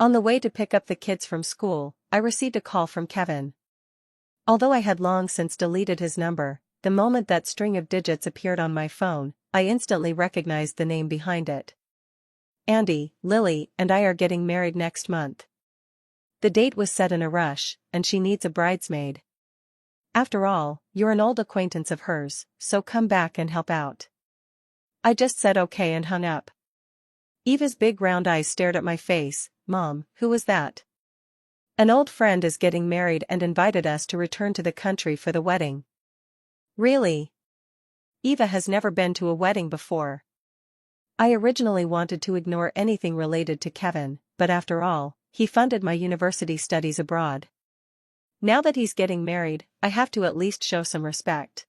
On the way to pick up the kids from school, I received a call from Kevin. Although I had long since deleted his number, the moment that string of digits appeared on my phone, I instantly recognized the name behind it. Andy, Lily, and I are getting married next month. The date was set in a rush, and she needs a bridesmaid. After all, you're an old acquaintance of hers, so come back and help out. I just said okay and hung up. Eva's big round eyes stared at my face. Mom, who was that? An old friend is getting married and invited us to return to the country for the wedding. Really? Eva has never been to a wedding before. I originally wanted to ignore anything related to Kevin, but after all, he funded my university studies abroad. Now that he's getting married, I have to at least show some respect.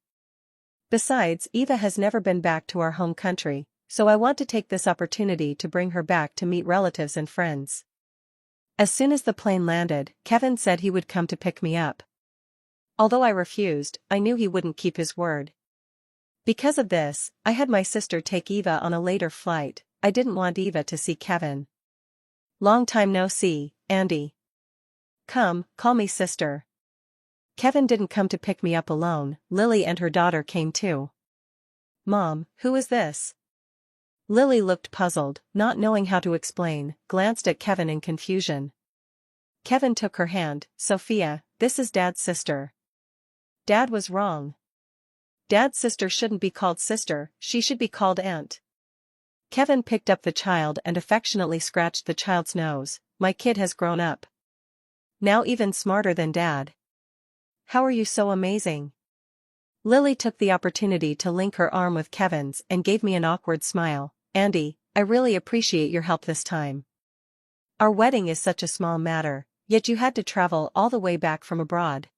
Besides, Eva has never been back to our home country, so I want to take this opportunity to bring her back to meet relatives and friends. As soon as the plane landed, Kevin said he would come to pick me up. Although I refused, I knew he wouldn't keep his word. Because of this, I had my sister take Eva on a later flight. I didn't want Eva to see Kevin. Long time no see, Andy. Come, call me sister. Kevin didn't come to pick me up alone, Lily and her daughter came too. Mom, who is this? Lily looked puzzled, not knowing how to explain, glanced at Kevin in confusion. Kevin took her hand. Sophia, this is Dad's sister. Dad was wrong. Dad's sister shouldn't be called sister, she should be called aunt. Kevin picked up the child and affectionately scratched the child's nose. My kid has grown up. Now even smarter than Dad. How are you so amazing? Lily took the opportunity to link her arm with Kevin's and gave me an awkward smile. Andy, I really appreciate your help this time. Our wedding is such a small matter, yet you had to travel all the way back from abroad.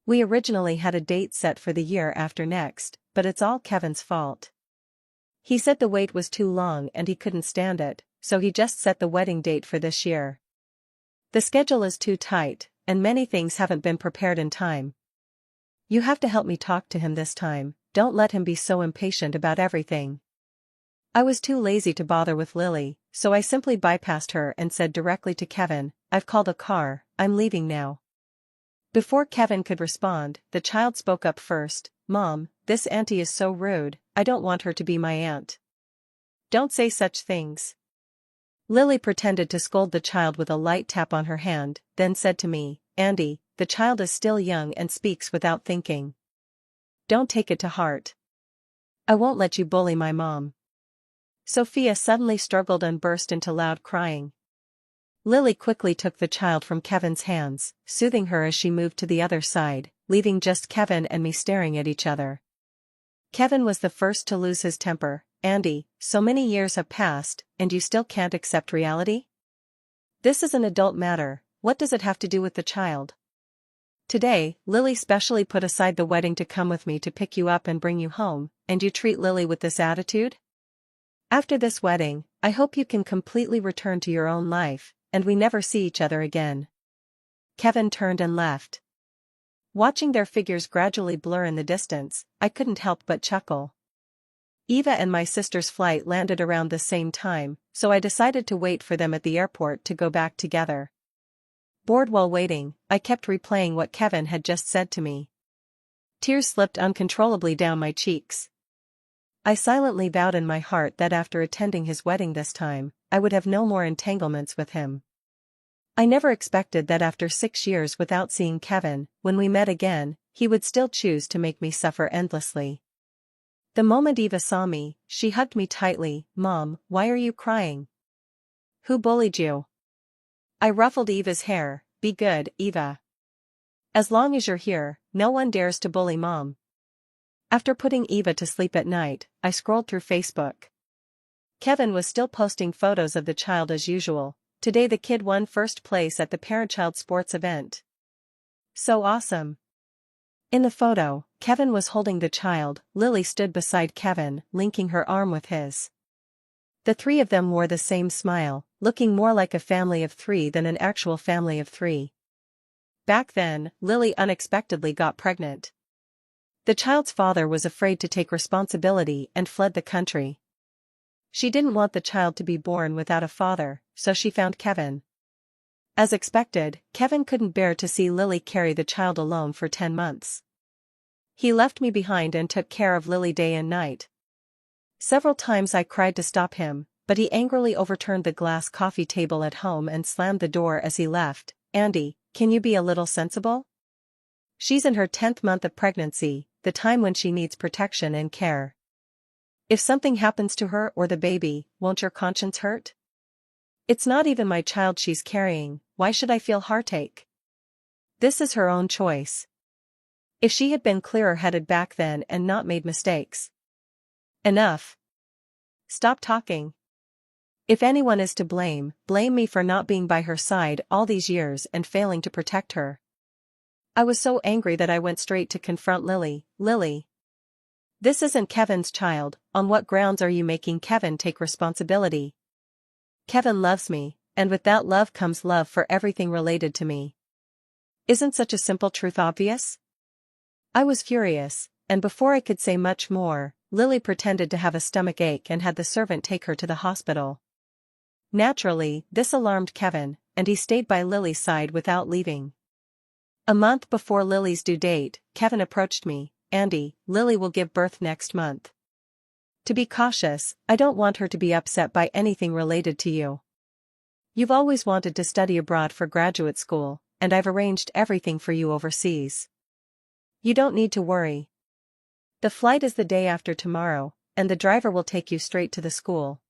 We originally had a date set for the year after next, but it's all Kevin's fault. He said the wait was too long and he couldn't stand it, so he just set the wedding date for this year. The schedule is too tight, and many things haven't been prepared in time. You have to help me talk to him this time, don't let him be so impatient about everything. I was too lazy to bother with Lily, so I simply bypassed her and said directly to Kevin, I've called a car, I'm leaving now. Before Kevin could respond, the child spoke up first. Mom, this auntie is so rude, I don't want her to be my aunt. Don't say such things. Lily pretended to scold the child with a light tap on her hand, then said to me, Andy, the child is still young and speaks without thinking. Don't take it to heart. I won't let you bully my mom. Sophia suddenly struggled and burst into loud crying. Lily quickly took the child from Kevin's hands, soothing her as she moved to the other side, leaving just Kevin and me staring at each other. Kevin was the first to lose his temper. Andy, so many years have passed, and you still can't accept reality? This is an adult matter, what does it have to do with the child? Today, Lily specially put aside the wedding to come with me to pick you up and bring you home, and you treat Lily with this attitude? After this wedding, I hope you can completely return to your own life, and we never see each other again. Kevin turned and left. Watching their figures gradually blur in the distance, I couldn't help but chuckle. Eva and my sister's flight landed around the same time, so I decided to wait for them at the airport to go back together. Bored while waiting, I kept replaying what Kevin had just said to me. Tears slipped uncontrollably down my cheeks. I silently vowed in my heart that after attending his wedding this time, I would have no more entanglements with him. I never expected that after 6 years without seeing Kevin, when we met again, he would still choose to make me suffer endlessly. The moment Eva saw me, she hugged me tightly. Mom, why are you crying? Who bullied you? I ruffled Eva's hair. Be good, Eva. As long as you're here, no one dares to bully Mom. After putting Eva to sleep at night, I scrolled through Facebook. Kevin was still posting photos of the child as usual. Today the kid won first place at the parent-child sports event. So awesome. In the photo, Kevin was holding the child, Lily stood beside Kevin, linking her arm with his. The three of them wore the same smile, looking more like a family of 3 than an actual family of 3. Back then, Lily unexpectedly got pregnant. The child's father was afraid to take responsibility and fled the country. She didn't want the child to be born without a father, so she found Kevin. As expected, Kevin couldn't bear to see Lily carry the child alone for 10 months. He left me behind and took care of Lily day and night. Several times I cried to stop him, but he angrily overturned the glass coffee table at home and slammed the door as he left. "Andy, can you be a little sensible? She's in her 10th month of pregnancy, the time when she needs protection and care. If something happens to her or the baby, won't your conscience hurt? It's not even my child she's carrying, why should I feel heartache? This is her own choice. If she had been clearer-headed back then and not made mistakes." Enough. Stop talking. If anyone is to blame, blame me for not being by her side all these years and failing to protect her. I was so angry that I went straight to confront Lily. "Lily, this isn't Kevin's child, on what grounds are you making Kevin take responsibility? Kevin loves me, and with that love comes love for everything related to me. Isn't such a simple truth obvious?" I was furious, and before I could say much more, Lily pretended to have a stomach ache and had the servant take her to the hospital. Naturally, this alarmed Kevin, and he stayed by Lily's side without leaving. A month before Lily's due date, Kevin approached me. "Andy, Lily will give birth next month. To be cautious, I don't want her to be upset by anything related to you. You've always wanted to study abroad for graduate school, and I've arranged everything for you overseas. You don't need to worry. The flight is the day after tomorrow, and the driver will take you straight to the school.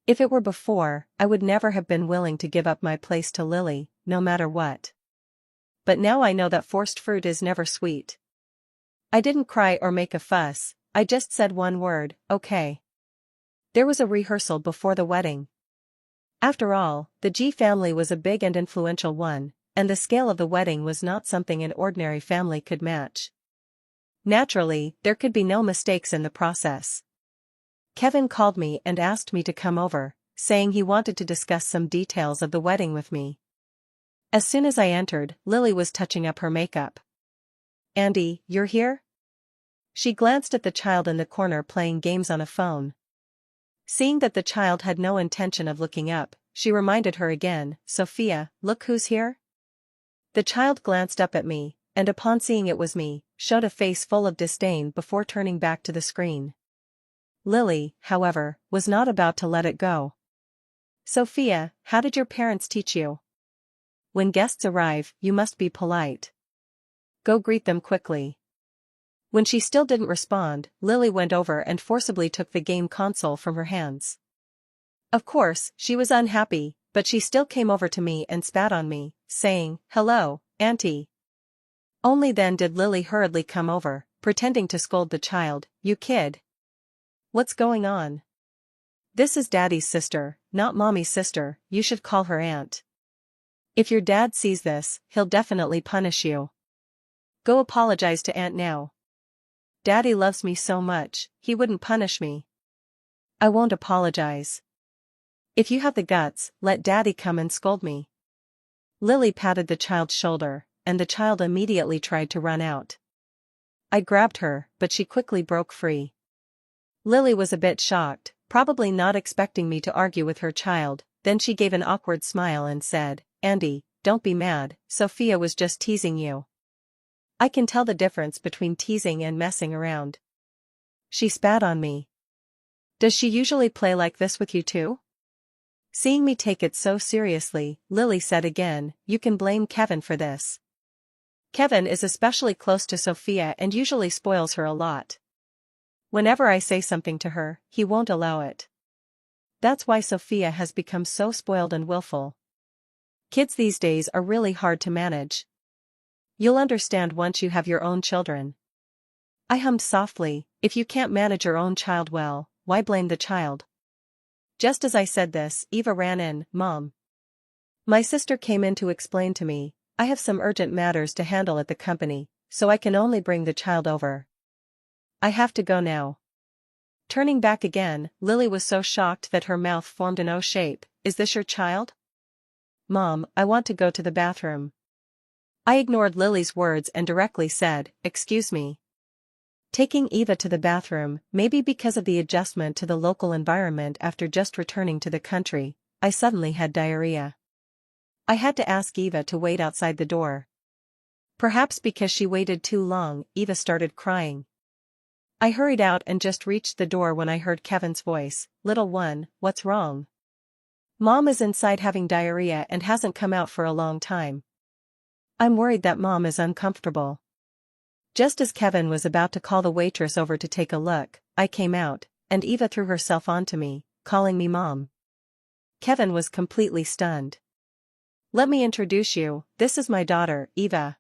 If it were before, I would never have been willing to give up my place to Lily, no matter what. But now I know that forced fruit is never sweet." I didn't cry or make a fuss, I just said one word, "Okay." There was a rehearsal before the wedding. After all, the G family was a big and influential one, and the scale of the wedding was not something an ordinary family could match. Naturally, there could be no mistakes in the process. Kevin called me and asked me to come over, saying he wanted to discuss some details of the wedding with me. As soon as I entered, Lily was touching up her makeup. "Andy, you're here?" She glanced at the child in the corner playing games on a phone. Seeing that the child had no intention of looking up, she reminded her again, "Sophia, look who's here." The child glanced up at me, and upon seeing it was me, showed a face full of disdain before turning back to the screen. Lily, however, was not about to let it go. "Sophia, how did your parents teach you? When guests arrive, you must be polite. Go greet them quickly." When she still didn't respond, Lily went over and forcibly took the game console from her hands. Of course, she was unhappy, but she still came over to me and spat on me, saying, "Hello, Auntie." Only then did Lily hurriedly come over, pretending to scold the child, "You kid. What's going on? This is Daddy's sister, not Mommy's sister, you should call her Aunt. If your dad sees this, he'll definitely punish you. Go apologize to Aunt now. Daddy loves me so much, he wouldn't punish me." "I won't apologize. If you have the guts, let Daddy come and scold me." Lily patted the child's shoulder, and the child immediately tried to run out. I grabbed her, but she quickly broke free. Lily was a bit shocked, probably not expecting me to argue with her child, then she gave an awkward smile and said, "Andy, don't be mad, Sophia was just teasing you." I can tell the difference between teasing and messing around. She spat on me. "Does she usually play like this with you too?" Seeing me take it so seriously, Lily said again, "You can blame Kevin for this. Kevin is especially close to Sophia and usually spoils her a lot. Whenever I say something to her, he won't allow it. That's why Sophia has become so spoiled and willful. Kids these days are really hard to manage. You'll understand once you have your own children." I hummed softly, "If you can't manage your own child well, why blame the child?" Just as I said this, Eva ran in, "Mom. My sister came in to explain to me, I have some urgent matters to handle at the company, so I can only bring the child over. I have to go now." Turning back again, Lily was so shocked that her mouth formed an O shape. "Is this your child?" "Mom, I want to go to the bathroom." I ignored Lily's words and directly said, "Excuse me." Taking Eva to the bathroom, maybe because of the adjustment to the local environment after just returning to the country, I suddenly had diarrhea. I had to ask Eva to wait outside the door. Perhaps because she waited too long, Eva started crying. I hurried out and just reached the door when I heard Kevin's voice. "Little one, what's wrong?" "Mom is inside having diarrhea and hasn't come out for a long time. I'm worried that Mom is uncomfortable." Just as Kevin was about to call the waitress over to take a look, I came out, and Eva threw herself onto me, calling me Mom. Kevin was completely stunned. "Let me introduce you, this is my daughter, Eva."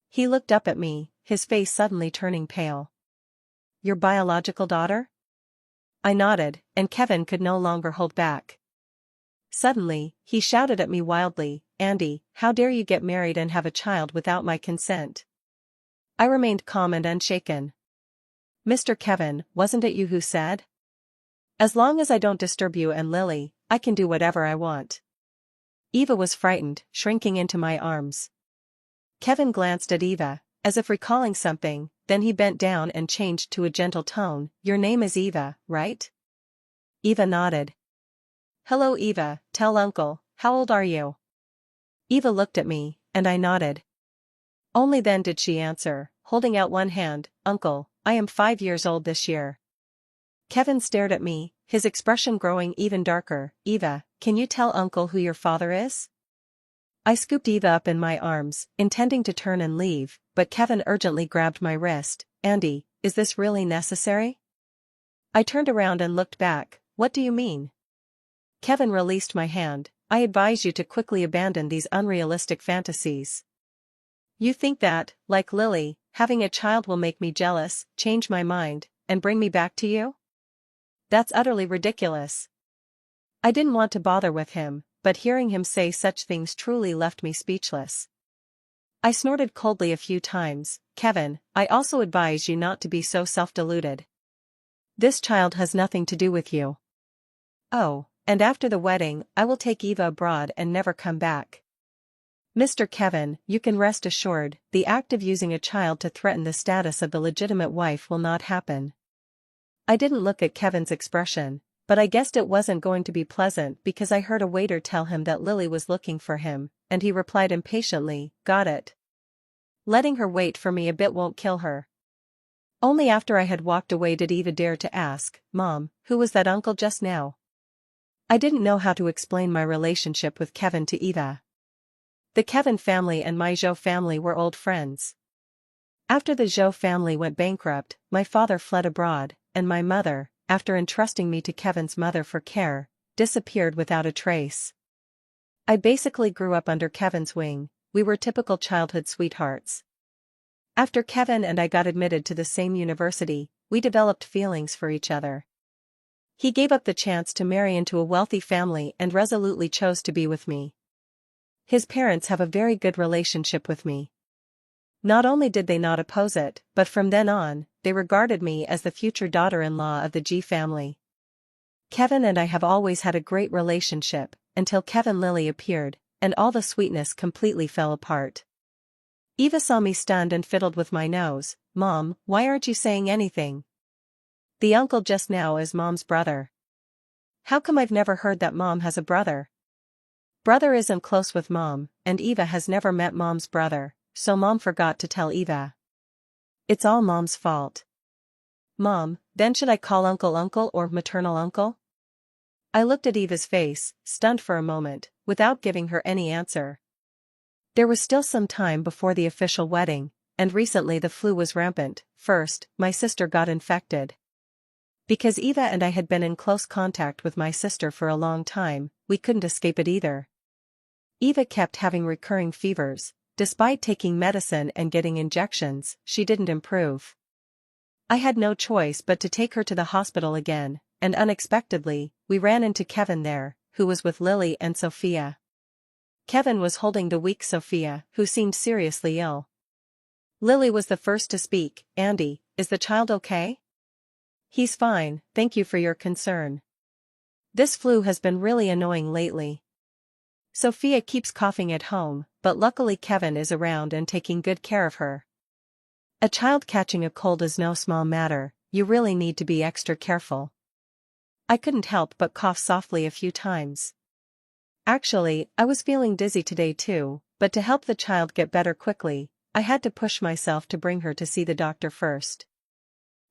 He looked up at me, his face suddenly turning pale. "Your biological daughter?" I nodded, and Kevin could no longer hold back. Suddenly, he shouted at me wildly, "Andy, how dare you get married and have a child without my consent?" I remained calm and unshaken. "Mr. Kevin, wasn't it you who said? As long as I don't disturb you and Lily, I can do whatever I want." Eva was frightened, shrinking into my arms. Kevin glanced at Eva, as if recalling something, then he bent down and changed to a gentle tone. "Your name is Eva, right?" Eva nodded. "Hello Eva, tell Uncle, how old are you?" Eva looked at me, and I nodded. Only then did she answer, holding out one hand. "Uncle, I am 5 years old this year." Kevin stared at me, his expression growing even darker. "Eva, can you tell Uncle who your father is?" I scooped Eva up in my arms, intending to turn and leave, but Kevin urgently grabbed my wrist. "Andy, is this really necessary?" I turned around and looked back. "What do you mean?" Kevin released my hand. "I advise you to quickly abandon these unrealistic fantasies. You think that, like Lily, having a child will make me jealous, change my mind, and bring me back to you? That's utterly ridiculous." I didn't want to bother with him, but hearing him say such things truly left me speechless. I snorted coldly a few times. "Kevin, I also advise you not to be so self-deluded. This child has nothing to do with you. Oh, and after the wedding, I will take Eva abroad and never come back. Mr. Kevin, you can rest assured, the act of using a child to threaten the status of the legitimate wife will not happen." I didn't look at Kevin's expression, but I guessed it wasn't going to be pleasant because I heard a waiter tell him that Lily was looking for him, and he replied impatiently, "Got it. Letting her wait for me a bit won't kill her." Only after I had walked away did Eva dare to ask, "Mom, who was that uncle just now?" I didn't know how to explain my relationship with Kevin to Eva. The Kevin family and my Zhou family were old friends. After the Zhou family went bankrupt, my father fled abroad, and my mother, after entrusting me to Kevin's mother for care, disappeared without a trace. I basically grew up under Kevin's wing. We were typical childhood sweethearts. After Kevin and I got admitted to the same university, we developed feelings for each other. He gave up the chance to marry into a wealthy family and resolutely chose to be with me. His parents have a very good relationship with me. Not only did they not oppose it, but from then on, they regarded me as the future daughter-in-law of the G family. Kevin and I have always had a great relationship, until Kevin Lily appeared, and all the sweetness completely fell apart. Eva saw me stunned and fiddled with my nose. "Mom, why aren't you saying anything? The uncle just now is Mom's brother. How come I've never heard that Mom has a brother? Brother isn't close with Mom, and Eva has never met Mom's brother, so Mom forgot to tell Eva. It's all Mom's fault." "Mom, then should I call Uncle Uncle or maternal uncle?" I looked at Eva's face, stunned for a moment, without giving her any answer. There was still some time before the official wedding, and recently the flu was rampant. First, my sister got infected. Because Eva and I had been in close contact with my sister for a long time, we couldn't escape it either. Eva kept having recurring fevers. Despite taking medicine and getting injections, she didn't improve. I had no choice but to take her to the hospital again, and unexpectedly, we ran into Kevin there, who was with Lily and Sophia. Kevin was holding the weak Sophia, who seemed seriously ill. Lily was the first to speak. "Andy, is the child okay?" "He's fine, thank you for your concern. This flu has been really annoying lately. Sophia keeps coughing at home, but luckily Kevin is around and taking good care of her. A child catching a cold is no small matter, you really need to be extra careful." I couldn't help but cough softly a few times. Actually, I was feeling dizzy today too, but to help the child get better quickly, I had to push myself to bring her to see the doctor first.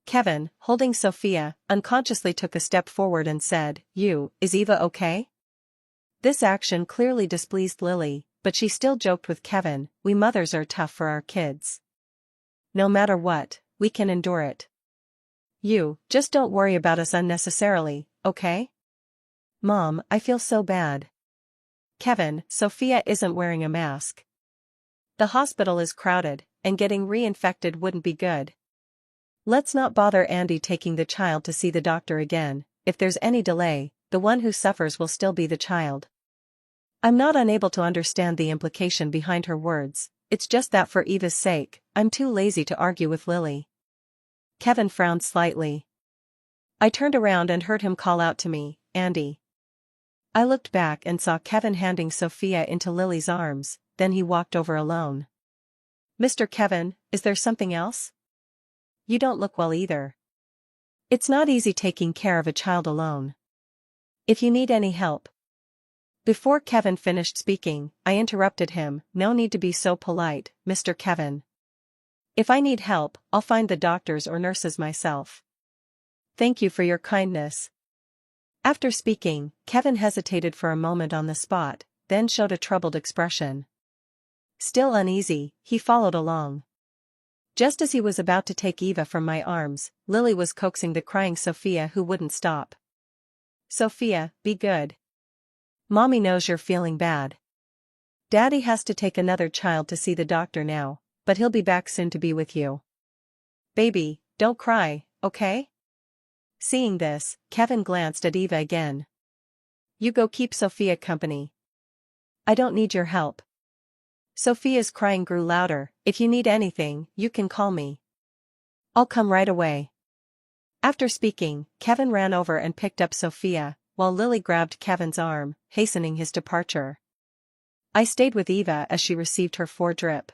Kevin, holding Sophia, unconsciously took a step forward and said, Is Eva okay? This action clearly displeased Lily, but she still joked with Kevin, we mothers are tough for our kids. No matter what, we can endure it. You, just don't worry about us unnecessarily, okay? Mom, I feel so bad. Kevin, Sophia isn't wearing a mask. The hospital is crowded, and getting reinfected wouldn't be good. Let's not bother Andy taking the child to see the doctor again. If there's any delay, the one who suffers will still be the child. I'm not unable to understand the implication behind her words, it's just that for Eva's sake, I'm too lazy to argue with Lily. Kevin frowned slightly. I turned around and heard him call out to me, Andy. I looked back and saw Kevin handing Sophia into Lily's arms, then he walked over alone. Mr. Kevin, is there something else? You don't look well either. It's not easy taking care of a child alone. If you need any help. Before Kevin finished speaking, I interrupted him, no need to be so polite, Mr. Kevin. If I need help, I'll find the doctors or nurses myself. Thank you for your kindness. After speaking, Kevin hesitated for a moment on the spot, then showed a troubled expression. Still uneasy, he followed along. Just as he was about to take Eva from my arms, Lily was coaxing the crying Sophia who wouldn't stop. Sophia, be good. Mommy knows you're feeling bad. Daddy has to take another child to see the doctor now, but he'll be back soon to be with you. Baby, don't cry, okay? Seeing this, Kevin glanced at Eva again. You go keep Sophia company. I don't need your help. Sophia's crying grew louder, if you need anything, you can call me. I'll come right away. After speaking, Kevin ran over and picked up Sophia, while Lily grabbed Kevin's arm, hastening his departure. I stayed with Eva as she received her 4-drip.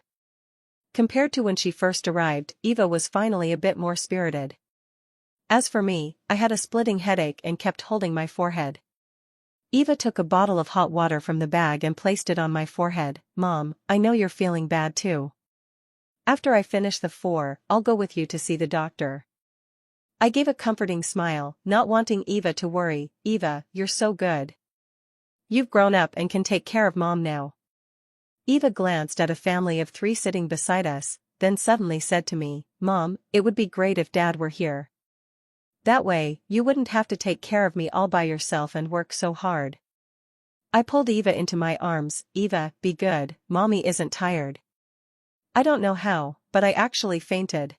Compared to when she first arrived, Eva was finally a bit more spirited. As for me, I had a splitting headache and kept holding my forehead. Eva took a bottle of hot water from the bag and placed it on my forehead. Mom, I know you're feeling bad too. After I finish the 4, I'll go with you to see the doctor. I gave a comforting smile, not wanting Eva to worry. Eva, you're so good. You've grown up and can take care of Mom now. Eva glanced at a family of 3 sitting beside us, then suddenly said to me, Mom, it would be great if Dad were here. That way, you wouldn't have to take care of me all by yourself and work so hard. I pulled Eva into my arms. Eva, be good, Mommy isn't tired. I don't know how, but I actually fainted.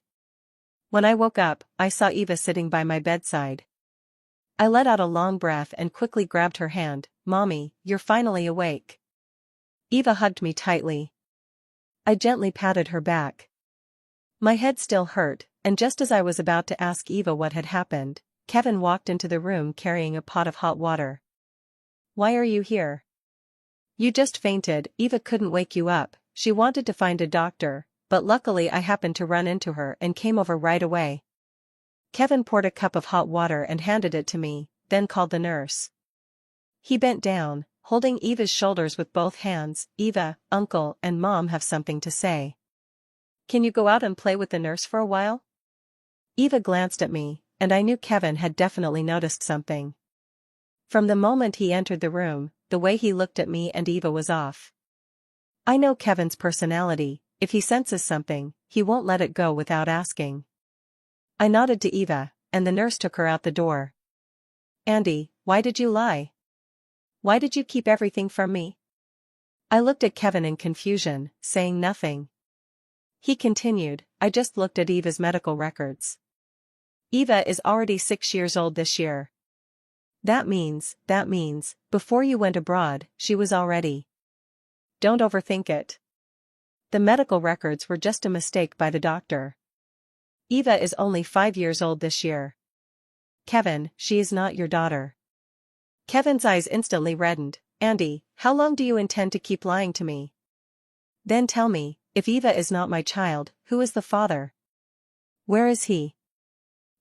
When I woke up, I saw Eva sitting by my bedside. I let out a long breath and quickly grabbed her hand. Mommy, you're finally awake. Eva hugged me tightly. I gently patted her back. My head still hurt, and just as I was about to ask Eva what had happened, Kevin walked into the room carrying a pot of hot water. Why are you here? You just fainted. Eva couldn't wake you up. She wanted to find a doctor, but luckily I happened to run into her and came over right away. Kevin poured a cup of hot water and handed it to me, then called the nurse. He bent down, holding Eva's shoulders with both hands. Eva, Uncle and Mom have something to say. Can you go out and play with the nurse for a while? Eva glanced at me, and I knew Kevin had definitely noticed something. From the moment he entered the room, the way he looked at me and Eva was off. I know Kevin's personality, if he senses something, he won't let it go without asking. I nodded to Eva, and the nurse took her out the door. Andy, why did you lie? Why did you keep everything from me? I looked at Kevin in confusion, saying nothing. He continued, I just looked at Eva's medical records. Eva is already 6 years old this year. That means, before you went abroad, she was already. Don't overthink it. The medical records were just a mistake by the doctor. Eva is only 5 years old this year. Kevin, she is not your daughter. Kevin's eyes instantly reddened. Andy, how long do you intend to keep lying to me? Then tell me, if Eva is not my child, who is the father? Where is he?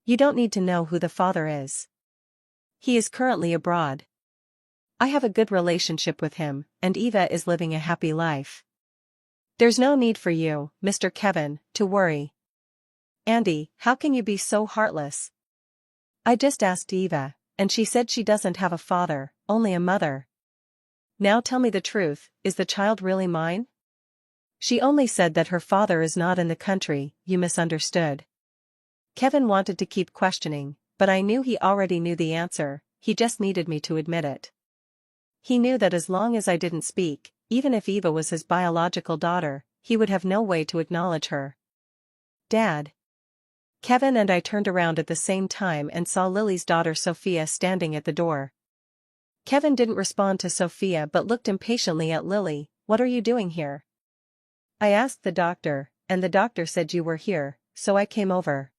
You don't need to know who the father is. He is currently abroad. I have a good relationship with him, and Eva is living a happy life. There's no need for you, Mr. Kevin, to worry. Andy, how can you be so heartless? I just asked Eva, and she said she doesn't have a father, only a mother. Now tell me the truth, is the child really mine? She only said that her father is not in the country, you misunderstood. Kevin wanted to keep questioning, but I knew he already knew the answer, he just needed me to admit it. He knew that as long as I didn't speak, even if Eva was his biological daughter, he would have no way to acknowledge her. Dad. Kevin and I turned around at the same time and saw Lily's daughter Sophia standing at the door. Kevin didn't respond to Sophia but looked impatiently at Lily. What are you doing here? I asked the doctor, and the doctor said you were here, so I came over.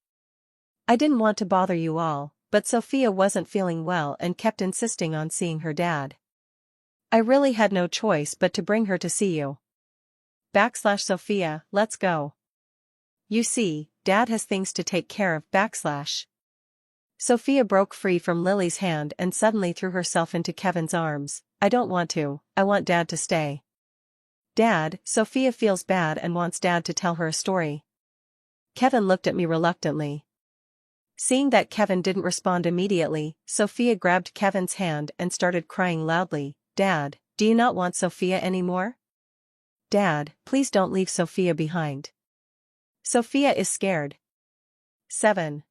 I didn't want to bother you all, but Sophia wasn't feeling well and kept insisting on seeing her dad. I really had no choice but to bring her to see you. Sophia, let's go. You see, Dad has things to take care of. Sophia broke free from Lily's hand and suddenly threw herself into Kevin's arms. I don't want to, I want Dad to stay. Dad, Sophia feels bad and wants Dad to tell her a story. Kevin looked at me reluctantly. Seeing that Kevin didn't respond immediately, Sophia grabbed Kevin's hand and started crying loudly. Dad, do you not want Sophia anymore? Dad, please don't leave Sophia behind. Sophia is scared. 7.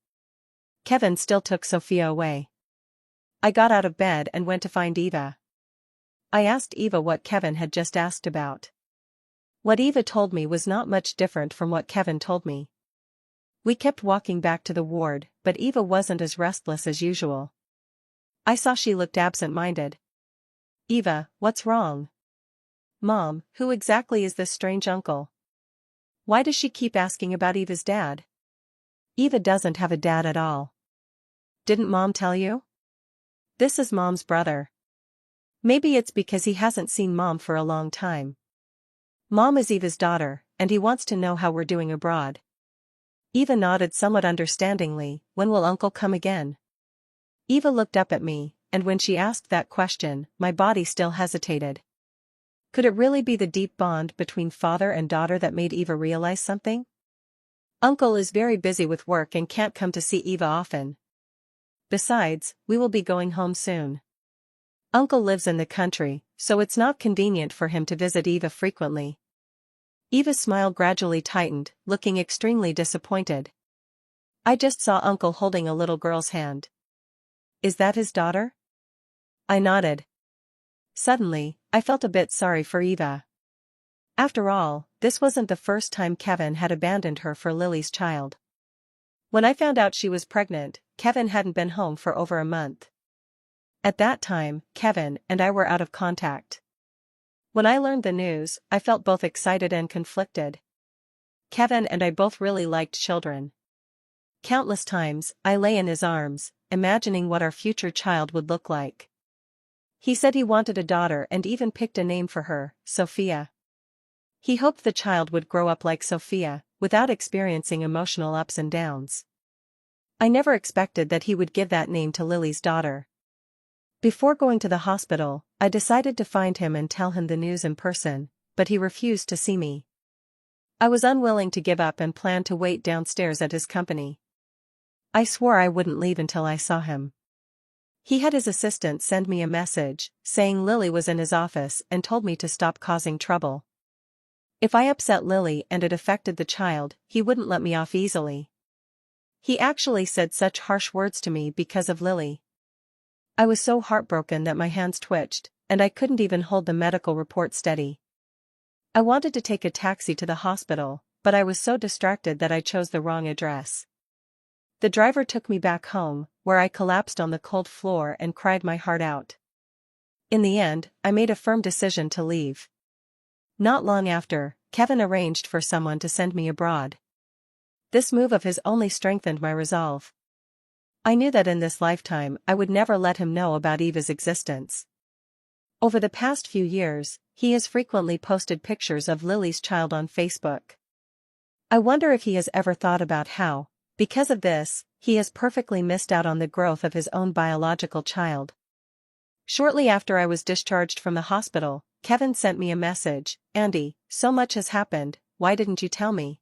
Kevin still took Sophia away. I got out of bed and went to find Eva. I asked Eva what Kevin had just asked about. What Eva told me was not much different from what Kevin told me. We kept walking back to the ward, but Eva wasn't as restless as usual. I saw she looked absent-minded. Eva, what's wrong? Mom, who exactly is this strange uncle? Why does she keep asking about Eva's dad? Eva doesn't have a dad at all. Didn't Mom tell you? This is Mom's brother. Maybe it's because he hasn't seen Mom for a long time. Mom is Eva's daughter, and he wants to know how we're doing abroad. Eva nodded somewhat understandingly. When will Uncle come again? Eva looked up at me, and when she asked that question, my body still hesitated. Could it really be the deep bond between father and daughter that made Eva realize something? Uncle is very busy with work and can't come to see Eva often. Besides, we will be going home soon. Uncle lives in the country, so it's not convenient for him to visit Eva frequently. Eva's smile gradually tightened, looking extremely disappointed. I just saw Uncle holding a little girl's hand. Is that his daughter? I nodded. Suddenly, I felt a bit sorry for Eva. After all, this wasn't the first time Kevin had abandoned her for Lily's child. When I found out she was pregnant, Kevin hadn't been home for over a month. At that time, Kevin and I were out of contact. When I learned the news, I felt both excited and conflicted. Kevin and I both really liked children. Countless times, I lay in his arms, imagining what our future child would look like. He said he wanted a daughter and even picked a name for her, Sophia. He hoped the child would grow up like Sophia, without experiencing emotional ups and downs. I never expected that he would give that name to Lily's daughter. Before going to the hospital, I decided to find him and tell him the news in person, but he refused to see me. I was unwilling to give up and planned to wait downstairs at his company. I swore I wouldn't leave until I saw him. He had his assistant send me a message, saying Lily was in his office and told me to stop causing trouble. If I upset Lily and it affected the child, he wouldn't let me off easily. He actually said such harsh words to me because of Lily. I was so heartbroken that my hands twitched, and I couldn't even hold the medical report steady. I wanted to take a taxi to the hospital, but I was so distracted that I chose the wrong address. The driver took me back home, where I collapsed on the cold floor and cried my heart out. In the end, I made a firm decision to leave. Not long after, Kevin arranged for someone to send me abroad. This move of his only strengthened my resolve. I knew that in this lifetime I would never let him know about Eva's existence. Over the past few years, he has frequently posted pictures of Lily's child on Facebook. I wonder if he has ever thought about how, because of this, he has perfectly missed out on the growth of his own biological child. Shortly after I was discharged from the hospital, Kevin sent me a message. "Andy, so much has happened, why didn't you tell me?"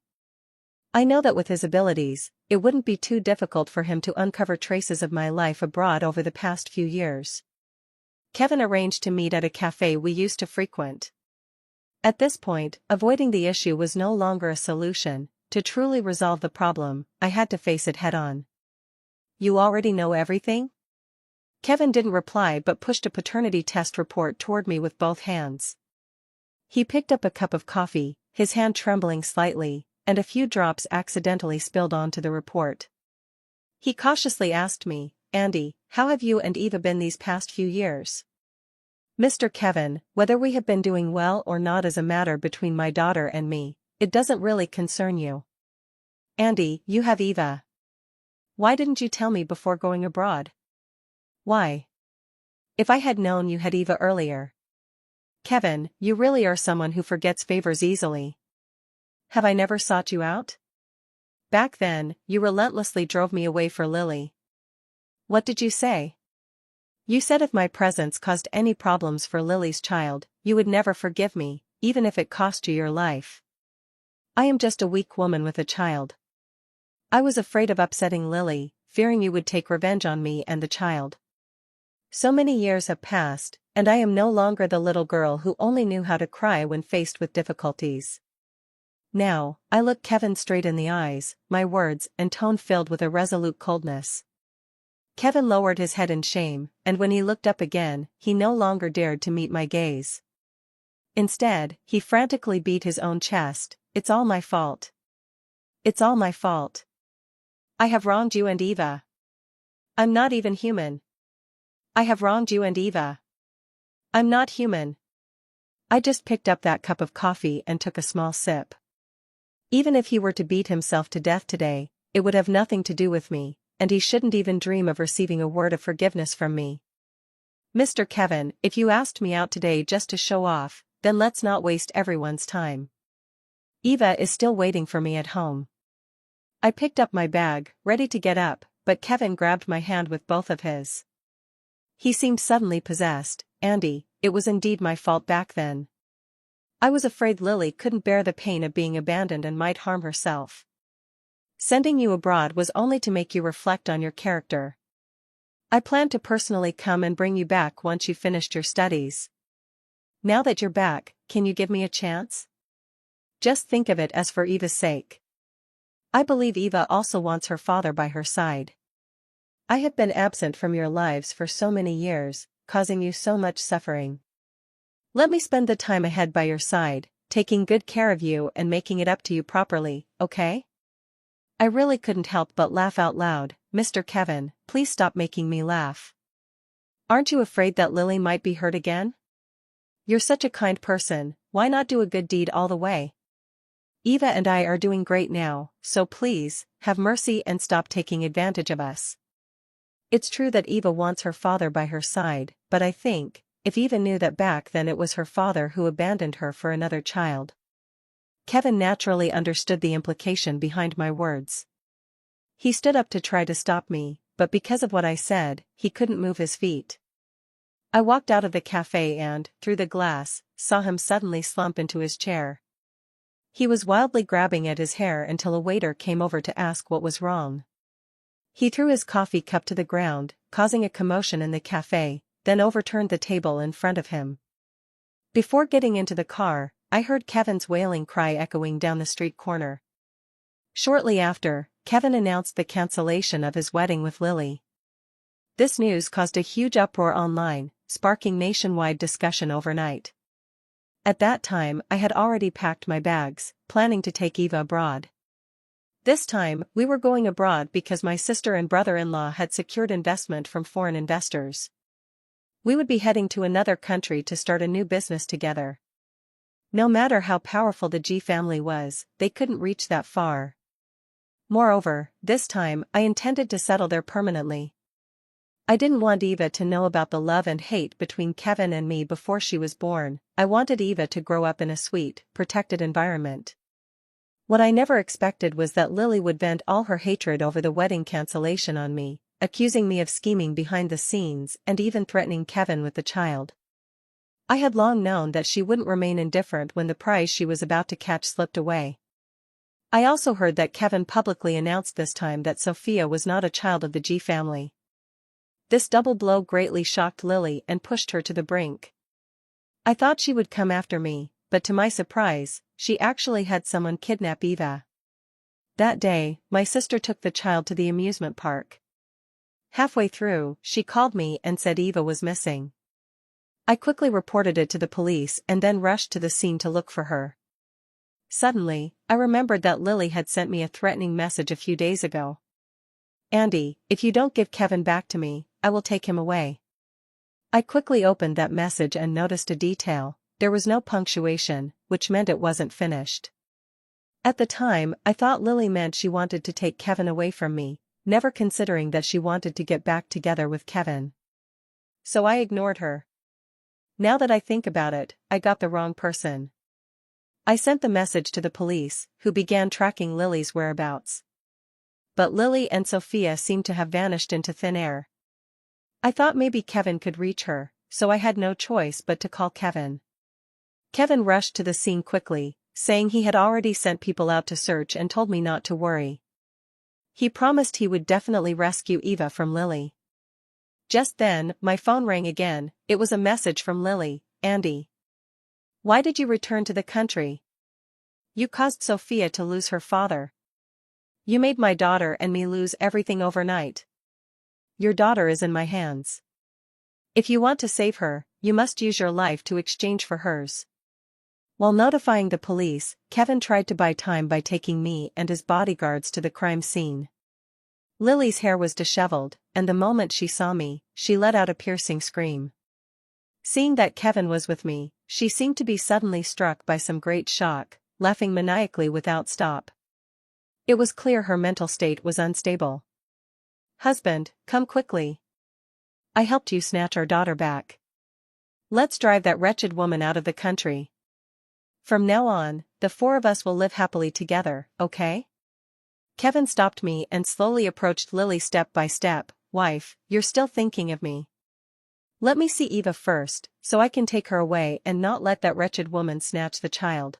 I know that with his abilities, it wouldn't be too difficult for him to uncover traces of my life abroad over the past few years. Kevin arranged to meet at a cafe we used to frequent. At this point, avoiding the issue was no longer a solution. To truly resolve the problem, I had to face it head-on. "You already know everything?" Kevin didn't reply but pushed a paternity test report toward me with both hands. He picked up a cup of coffee, his hand trembling slightly, and a few drops accidentally spilled onto the report. He cautiously asked me, "Andy, how have you and Eva been these past few years?" "Mr. Kevin, whether we have been doing well or not is a matter between my daughter and me. It doesn't really concern you." "Andy, you have Eva. Why didn't you tell me before going abroad?" "Why? If I had known you had Eva earlier." "Kevin, you really are someone who forgets favors easily. Have I never sought you out? Back then, you relentlessly drove me away for Lily." "What did you say?" "You said if my presence caused any problems for Lily's child, you would never forgive me, even if it cost you your life." "I am just a weak woman with a child. I was afraid of upsetting Lily, fearing you would take revenge on me and the child. So many years have passed, and I am no longer the little girl who only knew how to cry when faced with difficulties." Now, I looked Kevin straight in the eyes, my words and tone filled with a resolute coldness. Kevin lowered his head in shame, and when he looked up again, he no longer dared to meet my gaze. Instead, he frantically beat his own chest. "It's all my fault. It's all my fault. I have wronged you and Eva. I'm not even human. I have wronged you and Eva. I'm not human." I just picked up that cup of coffee and took a small sip. Even if he were to beat himself to death today, it would have nothing to do with me, and he shouldn't even dream of receiving a word of forgiveness from me. "Mr. Kevin, if you asked me out today just to show off, then let's not waste everyone's time. Eva is still waiting for me at home." I picked up my bag, ready to get up, but Kevin grabbed my hand with both of his. He seemed suddenly possessed. "Andy, it was indeed my fault back then. I was afraid Lily couldn't bear the pain of being abandoned and might harm herself. Sending you abroad was only to make you reflect on your character. I planned to personally come and bring you back once you finished your studies. Now that you're back, can you give me a chance? Just think of it as for Eva's sake. I believe Eva also wants her father by her side. I have been absent from your lives for so many years, causing you so much suffering. Let me spend the time ahead by your side, taking good care of you and making it up to you properly, okay?" I really couldn't help but laugh out loud. "Mr. Kevin, please stop making me laugh. Aren't you afraid that Lily might be hurt again? You're such a kind person, why not do a good deed all the way? Eva and I are doing great now, so please, have mercy and stop taking advantage of us." It's true that Eva wants her father by her side, but I think, if Eva knew that back then it was her father who abandoned her for another child. Kevin naturally understood the implication behind my words. He stood up to try to stop me, but because of what I said, he couldn't move his feet. I walked out of the cafe and, through the glass, saw him suddenly slump into his chair. He was wildly grabbing at his hair until a waiter came over to ask what was wrong. He threw his coffee cup to the ground, causing a commotion in the cafe, then overturned the table in front of him. Before getting into the car, I heard Kevin's wailing cry echoing down the street corner. Shortly after, Kevin announced the cancellation of his wedding with Lily. This news caused a huge uproar online, sparking nationwide discussion overnight. At that time, I had already packed my bags, planning to take Eva abroad. This time, we were going abroad because my sister and brother-in-law had secured investment from foreign investors. We would be heading to another country to start a new business together. No matter how powerful the G family was, they couldn't reach that far. Moreover, this time, I intended to settle there permanently. I didn't want Eva to know about the love and hate between Kevin and me before she was born. I wanted Eva to grow up in a sweet, protected environment. What I never expected was that Lily would vent all her hatred over the wedding cancellation on me, accusing me of scheming behind the scenes and even threatening Kevin with the child. I had long known that she wouldn't remain indifferent when the prize she was about to catch slipped away. I also heard that Kevin publicly announced this time that Sophia was not a child of the G family. This double blow greatly shocked Lily and pushed her to the brink. I thought she would come after me, but to my surprise, she actually had someone kidnap Eva. That day, my sister took the child to the amusement park. Halfway through, she called me and said Eva was missing. I quickly reported it to the police and then rushed to the scene to look for her. Suddenly, I remembered that Lily had sent me a threatening message a few days ago. "Andy, if you don't give Kevin back to me, I will take him away." I quickly opened that message and noticed a detail: there was no punctuation, which meant it wasn't finished. At the time, I thought Lily meant she wanted to take Kevin away from me, never considering that she wanted to get back together with Kevin. So I ignored her. Now that I think about it, I got the wrong person. I sent the message to the police, who began tracking Lily's whereabouts. But Lily and Sophia seemed to have vanished into thin air. I thought maybe Kevin could reach her, so I had no choice but to call Kevin. Kevin rushed to the scene quickly, saying he had already sent people out to search and told me not to worry. He promised he would definitely rescue Eva from Lily. Just then, my phone rang again. It was a message from Lily. "Andy, why did you return to the country? You caused Sophia to lose her father. You made my daughter and me lose everything overnight. Your daughter is in my hands. If you want to save her, you must use your life to exchange for hers." While notifying the police, Kevin tried to buy time by taking me and his bodyguards to the crime scene. Lily's hair was disheveled, and the moment she saw me, she let out a piercing scream. Seeing that Kevin was with me, she seemed to be suddenly struck by some great shock, laughing maniacally without stop. It was clear her mental state was unstable. "Husband, come quickly. I helped you snatch our daughter back. Let's drive that wretched woman out of the country. From now on, the four of us will live happily together, okay?" Kevin stopped me and slowly approached Lily step by step. "Wife, you're still thinking of me. Let me see Eva first, so I can take her away and not let that wretched woman snatch the child."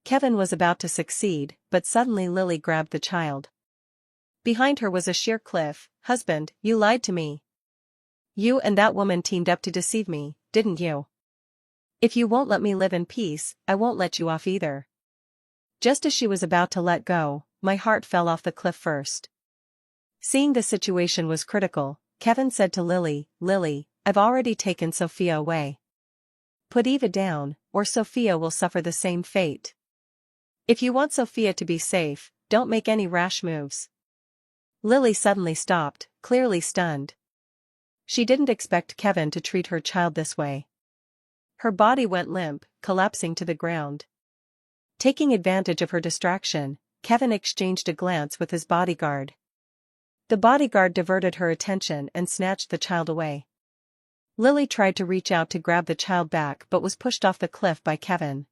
Kevin was about to succeed, but suddenly Lily grabbed the child. Behind her was a sheer cliff. "Husband, you lied to me. You and that woman teamed up to deceive me, didn't you? If you won't let me live in peace, I won't let you off either." Just as she was about to let go, my heart fell off the cliff first. Seeing the situation was critical, Kevin said to Lily, "Lily, I've already taken Sophia away. Put Eva down, or Sophia will suffer the same fate. If you want Sophia to be safe, don't make any rash moves." Lily suddenly stopped, clearly stunned. She didn't expect Kevin to treat her child this way. Her body went limp, collapsing to the ground. Taking advantage of her distraction, Kevin exchanged a glance with his bodyguard. The bodyguard diverted her attention and snatched the child away. Lily tried to reach out to grab the child back but was pushed off the cliff by Kevin.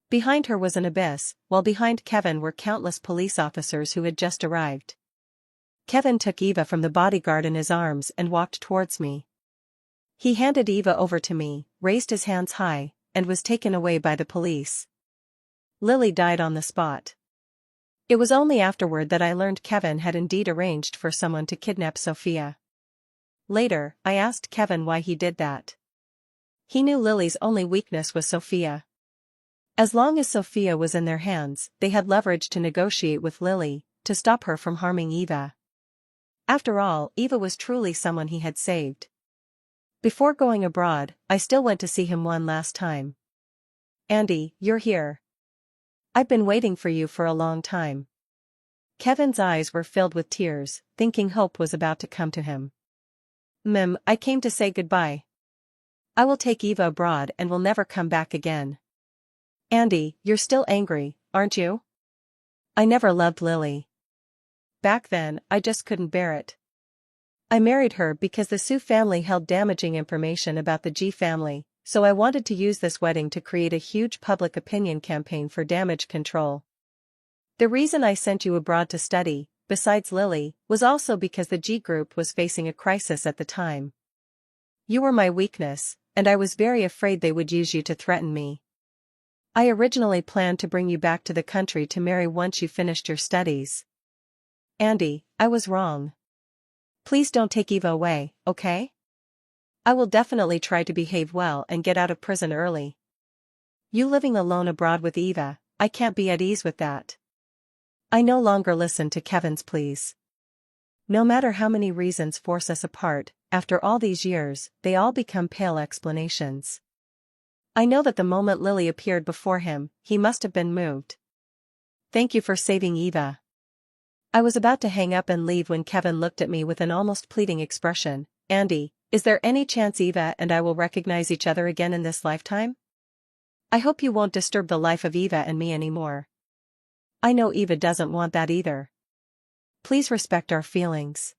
Behind her was an abyss, while behind Kevin were countless police officers who had just arrived. Kevin took Eva from the bodyguard in his arms and walked towards me. He handed Eva over to me, raised his hands high, and was taken away by the police. Lily died on the spot. It was only afterward that I learned Kevin had indeed arranged for someone to kidnap Sophia. Later, I asked Kevin why he did that. He knew Lily's only weakness was Sophia. As long as Sophia was in their hands, they had leverage to negotiate with Lily, to stop her from harming Eva. After all, Eva was truly someone he had saved. Before going abroad, I still went to see him one last time. "Andy, you're here. I've been waiting for you for a long time." Kevin's eyes were filled with tears, thinking hope was about to come to him. I came to say goodbye. I will take Eva abroad and will never come back again." "Andy, you're still angry, aren't you?" "I never loved Lily. Back then, I just couldn't bear it. I married her because the Sue family held damaging information about the G family, so I wanted to use this wedding to create a huge public opinion campaign for damage control. The reason I sent you abroad to study, besides Lily, was also because the G group was facing a crisis at the time. You were my weakness, and I was very afraid they would use you to threaten me. I originally planned to bring you back to the country to marry once you finished your studies. Andy, I was wrong. Please don't take Eva away, okay? I will definitely try to behave well and get out of prison early. You living alone abroad with Eva, I can't be at ease with that. I no longer listen to Kevin's pleas. No matter how many reasons force us apart, after all these years, they all become pale explanations. I know that the moment Lily appeared before him, he must have been moved. Thank you for saving Eva. I was about to hang up and leave when Kevin looked at me with an almost pleading expression. Andy, is there any chance Eva and I will recognize each other again in this lifetime? I hope you won't disturb the life of Eva and me anymore. I know Eva doesn't want that either. Please respect our feelings.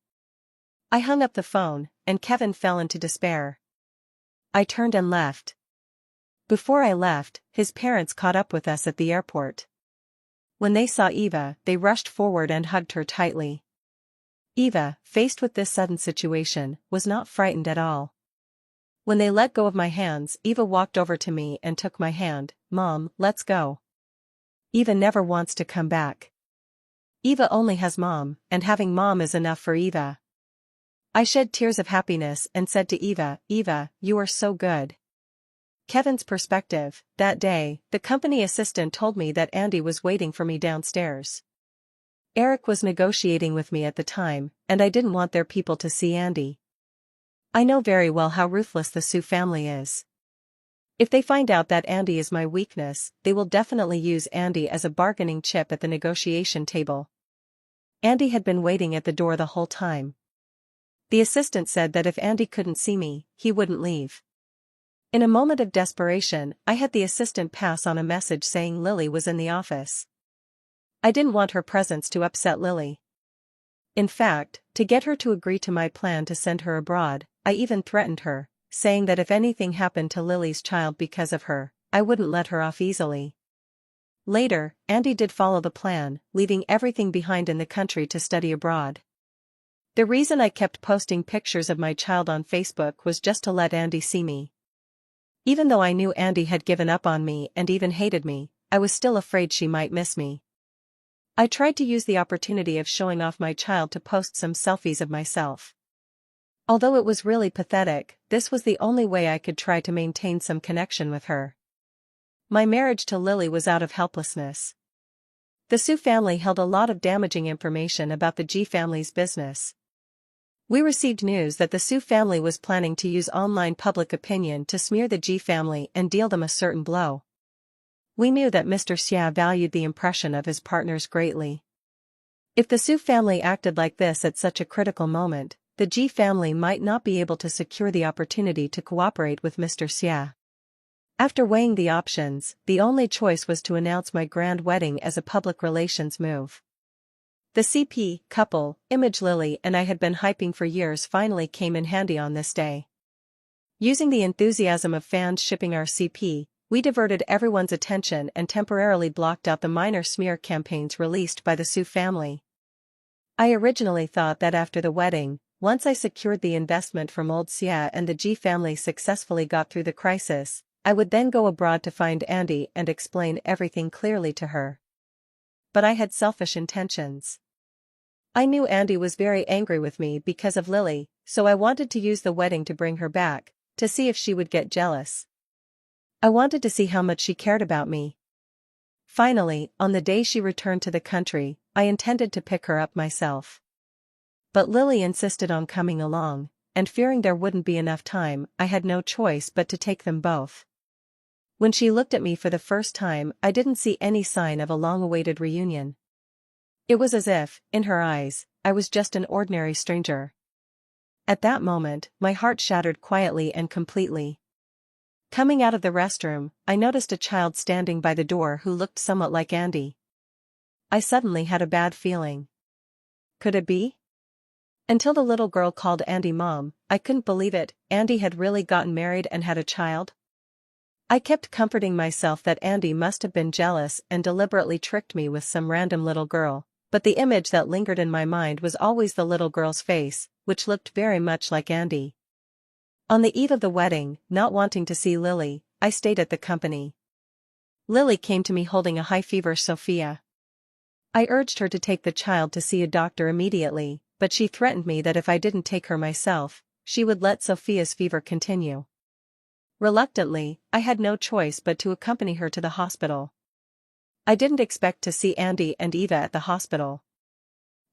I hung up the phone, and Kevin fell into despair. I turned and left. Before I left, his parents caught up with us at the airport. When they saw Eva, they rushed forward and hugged her tightly. Eva, faced with this sudden situation, was not frightened at all. When they let go of my hands, Eva walked over to me and took my hand. Mom, let's go. Eva never wants to come back. Eva only has Mom, and having Mom is enough for Eva. I shed tears of happiness and said to Eva, Eva, you are so good. Kevin's perspective. That day, the company assistant told me that Andy was waiting for me downstairs. Eric was negotiating with me at the time, and I didn't want their people to see Andy. I know very well how ruthless the Sue family is. If they find out that Andy is my weakness, they will definitely use Andy as a bargaining chip at the negotiation table. Andy had been waiting at the door the whole time. The assistant said that if Andy couldn't see me, he wouldn't leave. In a moment of desperation, I had the assistant pass on a message saying Lily was in the office. I didn't want her presence to upset Lily. In fact, to get her to agree to my plan to send her abroad, I even threatened her, saying that if anything happened to Lily's child because of her, I wouldn't let her off easily. Later, Andy did follow the plan, leaving everything behind in the country to study abroad. The reason I kept posting pictures of my child on Facebook was just to let Andy see me. Even though I knew Andy had given up on me and even hated me, I was still afraid she might miss me. I tried to use the opportunity of showing off my child to post some selfies of myself. Although it was really pathetic, this was the only way I could try to maintain some connection with her. My marriage to Lily was out of helplessness. The Sue family held a lot of damaging information about the G family's business. We received news that the Sue family was planning to use online public opinion to smear the G family and deal them a certain blow. We knew that Mr. Xia valued the impression of his partners greatly. If the Sue family acted like this at such a critical moment, the G family might not be able to secure the opportunity to cooperate with Mr. Xia. After weighing the options, the only choice was to announce my grand wedding as a public relations move. The CP couple, image Lily and I had been hyping for years, finally came in handy on this day. Using the enthusiasm of fans shipping our CP, we diverted everyone's attention and temporarily blocked out the minor smear campaigns released by the Sue family. I originally thought that after the wedding, once I secured the investment from old Xia and the G family successfully got through the crisis, I would then go abroad to find Andy and explain everything clearly to her. But I had selfish intentions. I knew Andy was very angry with me because of Lily, so I wanted to use the wedding to bring her back, to see if she would get jealous. I wanted to see how much she cared about me. Finally, on the day she returned to the country, I intended to pick her up myself. But Lily insisted on coming along, and fearing there wouldn't be enough time, I had no choice but to take them both. When she looked at me for the first time, I didn't see any sign of a long-awaited reunion. It was as if, in her eyes, I was just an ordinary stranger. At that moment, my heart shattered quietly and completely. Coming out of the restroom, I noticed a child standing by the door who looked somewhat like Andy. I suddenly had a bad feeling. Could it be? Until the little girl called Andy Mom, I couldn't believe it. Andy had really gotten married and had a child? I kept comforting myself that Andy must have been jealous and deliberately tricked me with some random little girl, but the image that lingered in my mind was always the little girl's face, which looked very much like Andy. On the eve of the wedding, not wanting to see Lily, I stayed at the company. Lily came to me holding a high-fever Sophia. I urged her to take the child to see a doctor immediately, but she threatened me that if I didn't take her myself, she would let Sophia's fever continue. Reluctantly, I had no choice but to accompany her to the hospital. I didn't expect to see Andy and Eva at the hospital.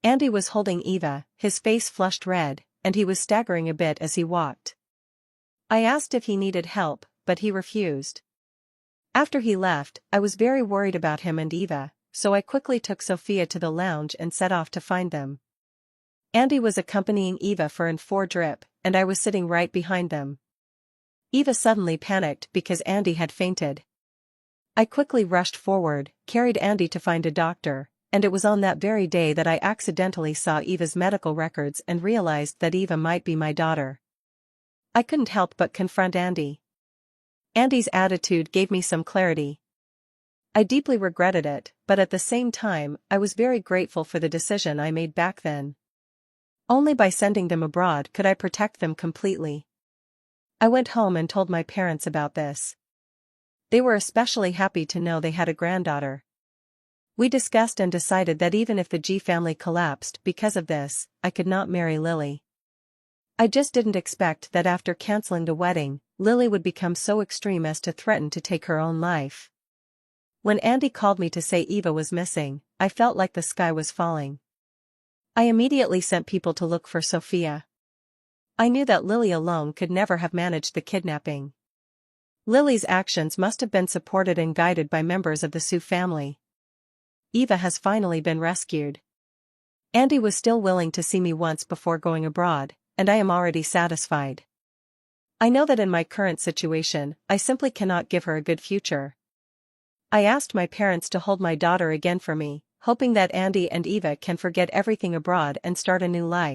Andy was holding Eva, his face flushed red, and he was staggering a bit as he walked. I asked if he needed help, but he refused. After he left, I was very worried about him and Eva, so I quickly took Sophia to the lounge and set off to find them. Andy was accompanying Eva for Unforgettable, and I was sitting right behind them. Eva suddenly panicked because Andy had fainted. I quickly rushed forward, carried Andy to find a doctor, and it was on that very day that I accidentally saw Eva's medical records and realized that Eva might be my daughter. I couldn't help but confront Andy. Andy's attitude gave me some clarity. I deeply regretted it, but at the same time, I was very grateful for the decision I made back then. Only by sending them abroad could I protect them completely. I went home and told my parents about this. They were especially happy to know they had a granddaughter. We discussed and decided that even if the G family collapsed because of this, I could not marry Lily. I just didn't expect that after canceling the wedding, Lily would become so extreme as to threaten to take her own life. When Andy called me to say Eva was missing, I felt like the sky was falling. I immediately sent people to look for Sophia. I knew that Lily alone could never have managed the kidnapping. Lily's actions must have been supported and guided by members of the Sue family. Eva has finally been rescued. Andy was still willing to see me once before going abroad, and I am already satisfied. I know that in my current situation, I simply cannot give her a good future. I asked my parents to hold my daughter again for me, hoping that Andy and Eva can forget everything abroad and start a new life.